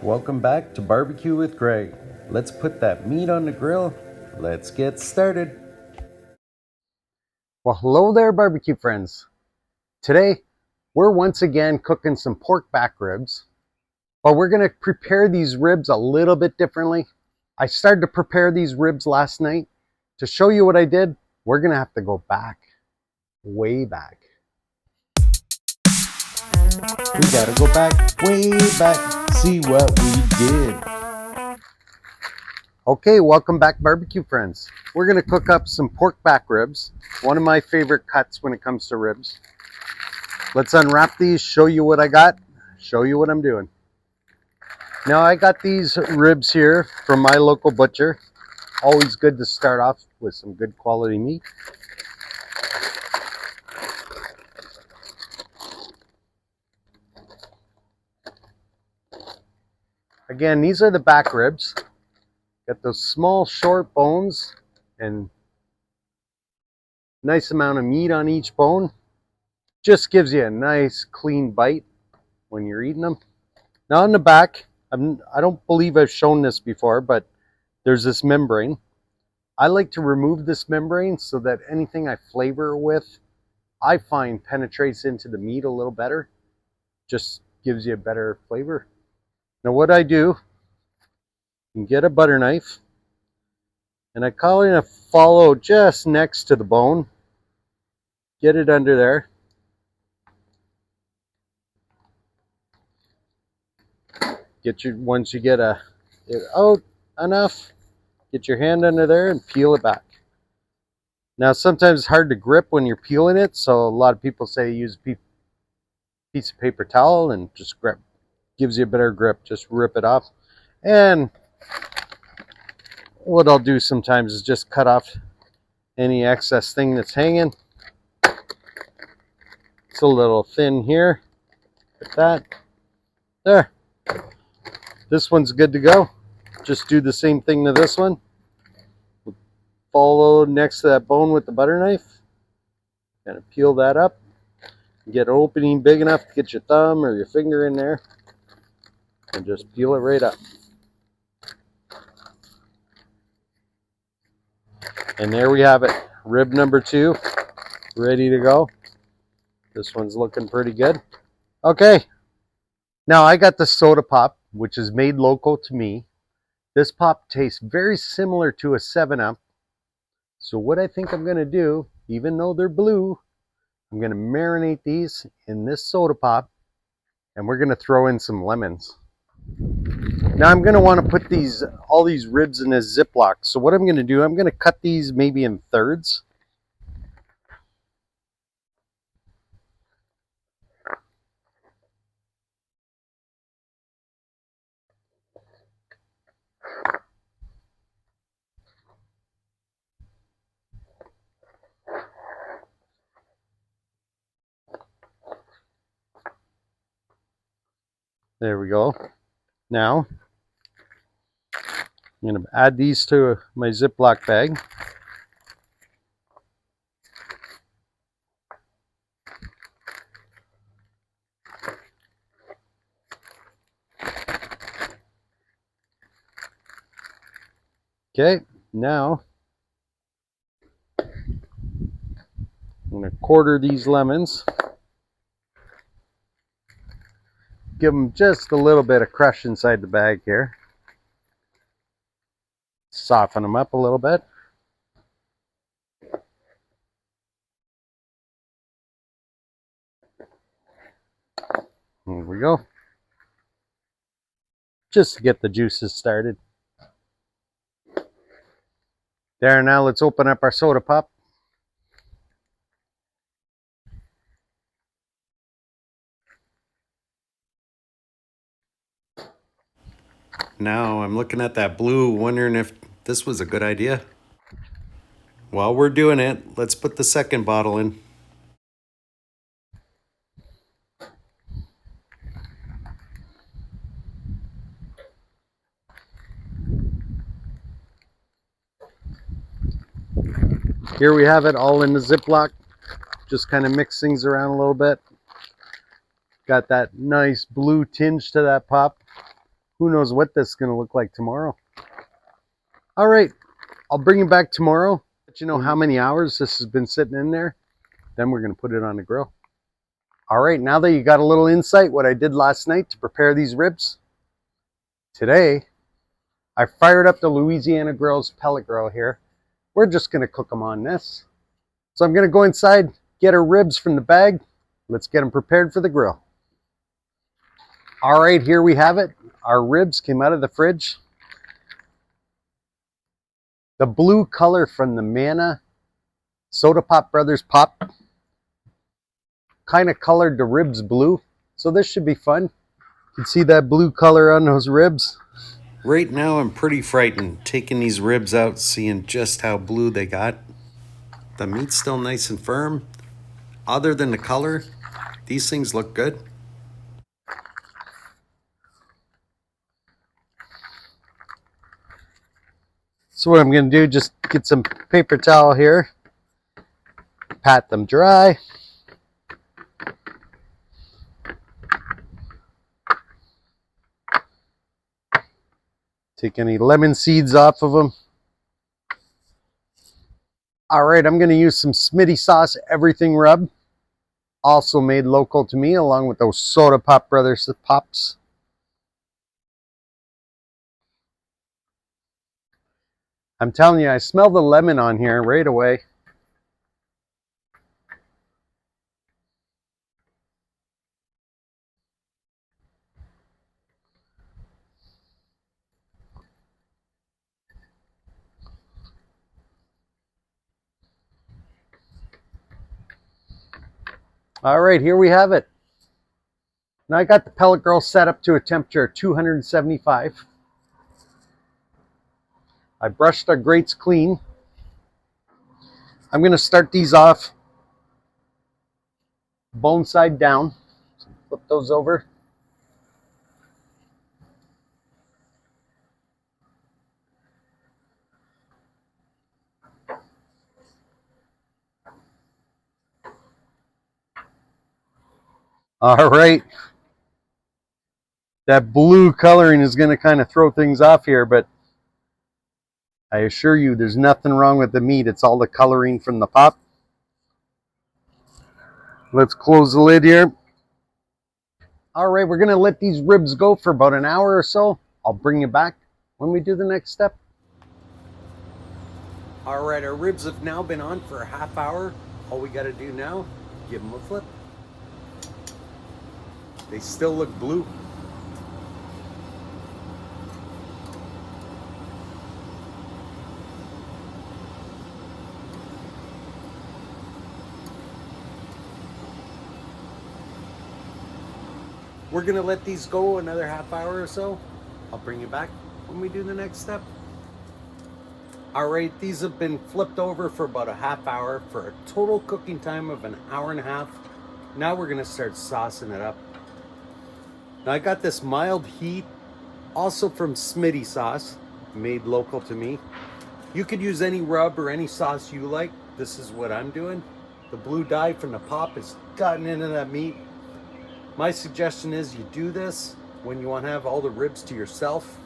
Welcome back to Barbecue with Greg. Let's put that meat on the grill. Let's get started. Well, hello there, barbecue friends. Today, we're once again cooking some pork back ribs, but we're going to prepare these ribs a little bit differently. I started to prepare these ribs last night. To show you what I did, we're going to have to go back, way back. We gotta go back, way back, see what we did. Okay, welcome back, barbecue friends. We're going to cook up some pork back ribs, one of my favorite cuts when it comes to ribs. Let's unwrap these, show you what I got, show you what I'm doing. Now I got these ribs here from my local butcher. Always good to start off with some good quality meat. Again, these are the back ribs. Got those small short bones and nice amount of meat on each bone. Just gives you a nice clean bite when you're eating them. Now on the back, I don't believe I've shown this before, but there's this membrane. I like to remove this membrane so that anything I flavor with, I find penetrates into the meat a little better. Just gives you a better flavor. Now what I do, you get a butter knife, and I kind of follow just next to the bone. Get it under there. Once you get it out enough, get your hand under there and peel it back. Now sometimes it's hard to grip when you're peeling it, so a lot of people say use a piece of paper towel and just grip. Gives you a better grip. Just rip it off. And what I'll do sometimes is just cut off any excess thing that's hanging. It's a little thin here. Like that. There. This one's good to go. Just do the same thing to this one. Follow next to that bone with the butter knife. Kind of peel that up. Get an opening big enough to get your thumb or your finger in there. And just peel it right up. And there we have it. Rib number 2. Ready to go. This one's looking pretty good. Okay. Now I got the soda pop, which is made local to me. This pop tastes very similar to a 7-Up. So what I think I'm going to do, even though they're blue, I'm going to marinate these in this soda pop, and we're going to throw in some lemons. Now I'm going to want to put all these ribs in a Ziploc. So what I'm going to do, I'm going to cut these maybe in thirds. There we go. Now, I'm going to add these to my Ziploc bag. Okay, now I'm going to quarter these lemons. Give them just a little bit of crush inside the bag here. Soften them up a little bit. There we go. Just to get the juices started. There, now let's open up our soda pop. Now I'm looking at that blue, wondering if this was a good idea. While we're doing it, let's put the second bottle in. Here we have it all in the Ziploc. Just kind of mix things around a little bit. Got that nice blue tinge to that pop. Who knows what this is going to look like tomorrow. All right, I'll bring you back tomorrow. Let you know how many hours this has been sitting in there. Then we're going to put it on the grill. All right, now that you got a little insight what I did last night to prepare these ribs, today I fired up the Louisiana Grill's pellet grill here. We're just going to cook them on this. So I'm going to go inside, get our ribs from the bag. Let's get them prepared for the grill. All right, here we have it. Our ribs came out of the fridge. The blue color from the Mana Soda Pop Brothers Pop kind of colored the ribs blue. So this should be fun. You can see that blue color on those ribs. Right now I'm pretty frightened taking these ribs out, seeing just how blue they got. The meat's still nice and firm. Other than the color, these things look good. So what I'm going to do, just get some paper towel here, pat them dry. Take any lemon seeds off of them. All right, I'm going to use some Smitty sauce everything rub, also made local to me, along with those Soda Pop Brothers Pops. I'm telling you, I smell the lemon on here right away. All right, here we have it. Now I got the pellet grill set up to a temperature of 275. I brushed our grates clean. I'm going to start these off bone side down. So flip those over. All right. That blue coloring is going to kind of throw things off here, but I assure you there's nothing wrong with the meat. It's all the coloring from the pop. Let's close the lid here. All right, we're going to let these ribs go for about an hour or so. I'll bring you back when we do the next step. All right, our ribs have now been on for a half hour. All we got to do now, give them a flip. They still look blue. We're gonna let these go another half hour or so. I'll bring you back when we do the next step. All right, these have been flipped over for about a half hour for a total cooking time of an hour and a half. Now we're gonna start saucing it up. Now I got this mild heat, also from Smitty sauce, made local to me. You could use any rub or any sauce you like. This is what I'm doing. The blue dye from the pop has gotten into that meat. My suggestion is you do this when you want to have all the ribs to yourself.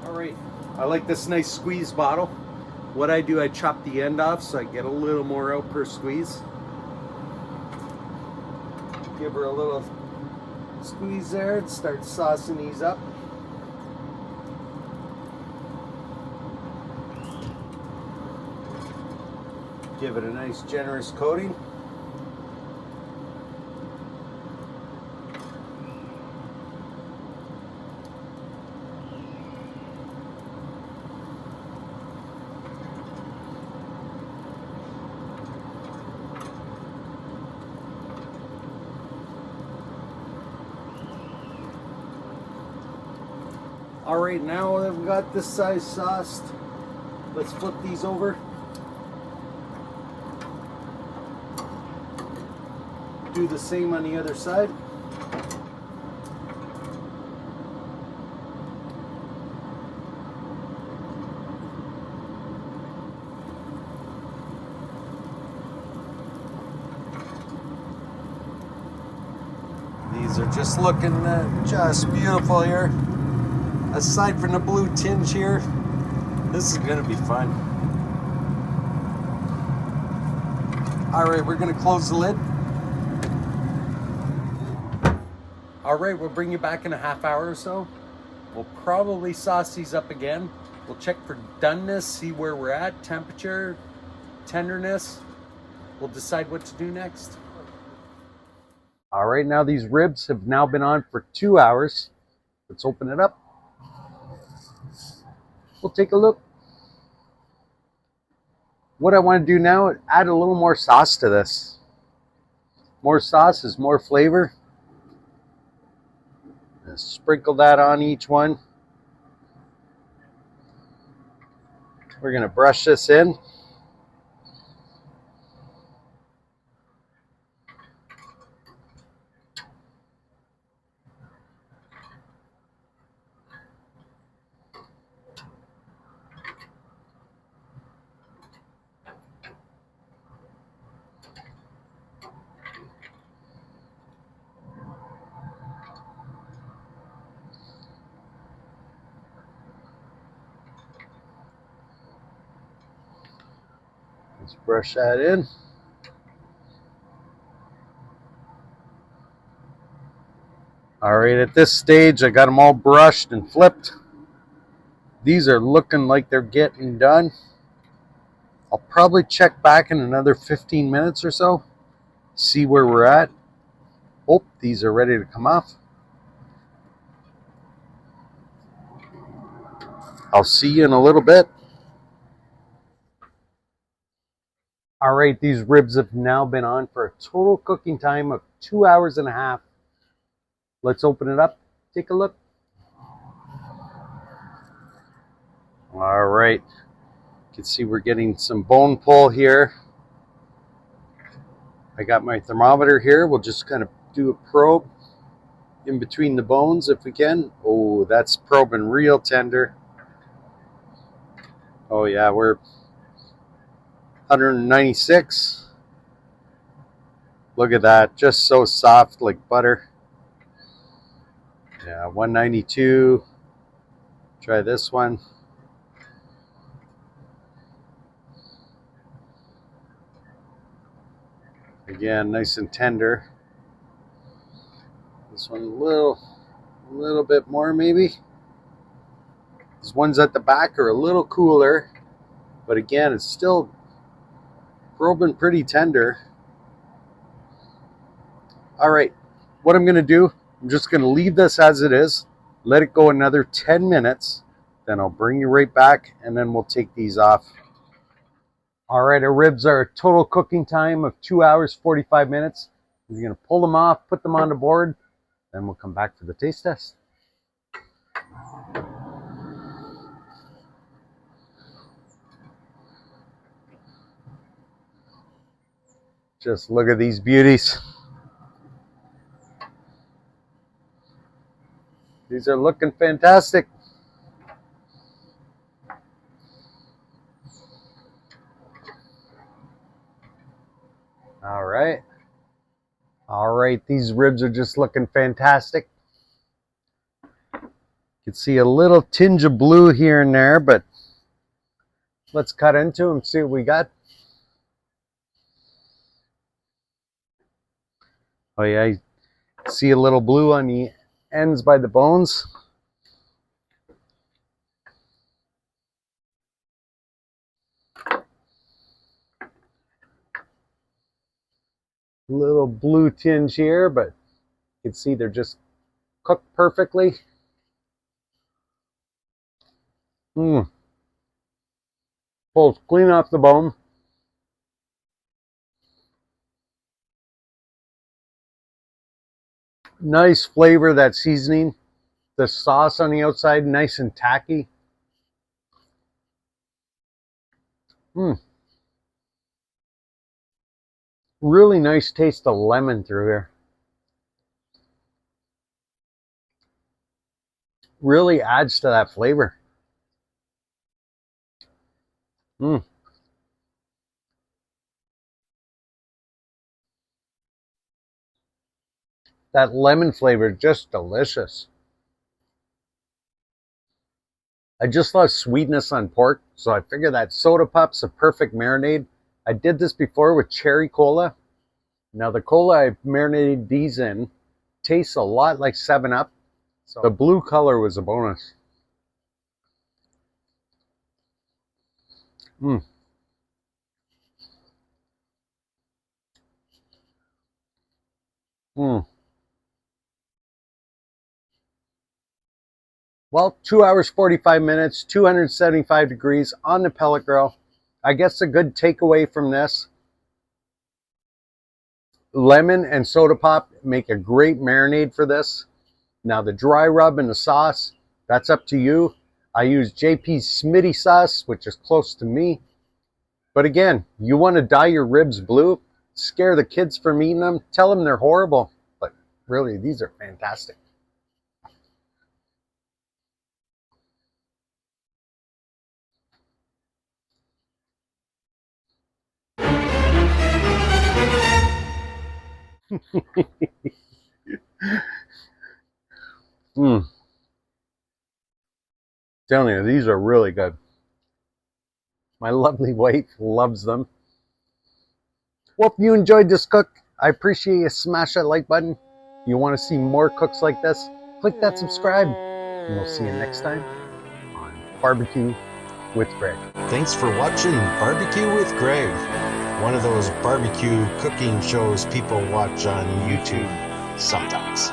All right, I like this nice squeeze bottle. What I do, I chop the end off so I get a little more out per squeeze. Give her a little squeeze there and start saucing these up. Give it a nice generous coating. All right, now I've got this size sauced. Let's flip these over. Do the same on the other side. These are just looking just beautiful here. Aside from the blue tinge here, this is gonna be fun. All right, we're gonna close the lid. All right, we'll bring you back in a half hour or so. We'll probably sauce these up again. We'll check for doneness, see where we're at, temperature, tenderness. We'll decide what to do next. All right, now these ribs have now been on for 2 hours. Let's open it up. We'll take a look. What I want to do now is add a little more sauce to this. More sauce is more flavor. Just sprinkle that on each one. We're going to brush this in. Let's brush that in. All right, at this stage, I got them all brushed and flipped. These are looking like they're getting done. I'll probably check back in another 15 minutes or so, see where we're at. Oh, these are ready to come off. I'll see you in a little bit. All right, these ribs have now been on for a total cooking time of 2 hours and a half. Let's open it up, take a look. All right, you can see we're getting some bone pull here. I got my thermometer here. We'll just kind of do a probe in between the bones if we can. Oh, that's probing real tender. Oh yeah, we're 196. Look at that, just so soft like butter. Yeah, 192. Try this one. Again, nice and tender. This one a little bit more maybe. These ones at the back are a little cooler, but again, it's still probing pretty tender. All right, what I'm gonna do, I'm just gonna leave this as it is, let it go another 10 minutes, then I'll bring you right back and then we'll take these off. All right, our ribs are a total cooking time of 2 hours, 45 minutes. We're gonna pull them off, put them on the board, then we'll come back for the taste test. Just look at these beauties. These are looking fantastic. All right. All right, these ribs are just looking fantastic. You can see a little tinge of blue here and there, but let's cut into them, see what we got. Oh yeah, you see a little blue on the ends by the bones. Little blue tinge here, but you can see they're just cooked perfectly. Pulls clean off the bone. Nice flavor, that seasoning. The sauce on the outside, nice and tacky. Really nice taste of lemon through here. Really adds to that flavor. That lemon flavor is just delicious. I just love sweetness on pork, so I figure that soda pop's a perfect marinade. I did this before with cherry cola. Now the cola I marinated these in tastes a lot like 7-Up. So the blue color was a bonus. Mm. Mm. Well, 2 hours, 45 minutes, 275 degrees on the pellet grill. I guess a good takeaway from this, lemon and soda pop make a great marinade for this. Now the dry rub and the sauce, that's up to you. I use JP's Smitty sauce, which is close to me. But again, you want to dye your ribs blue, scare the kids from eating them, tell them they're horrible. But really, these are fantastic. Mm. Telling you, these are really good. My lovely wife loves them. Well, if you enjoyed this cook, I appreciate you smash that like button. If you want to see more cooks like this, click that subscribe. And we'll see you next time on Barbecue with Greg. Thanks for watching Barbecue with Greg, one of those barbecue cooking shows people watch on YouTube sometimes.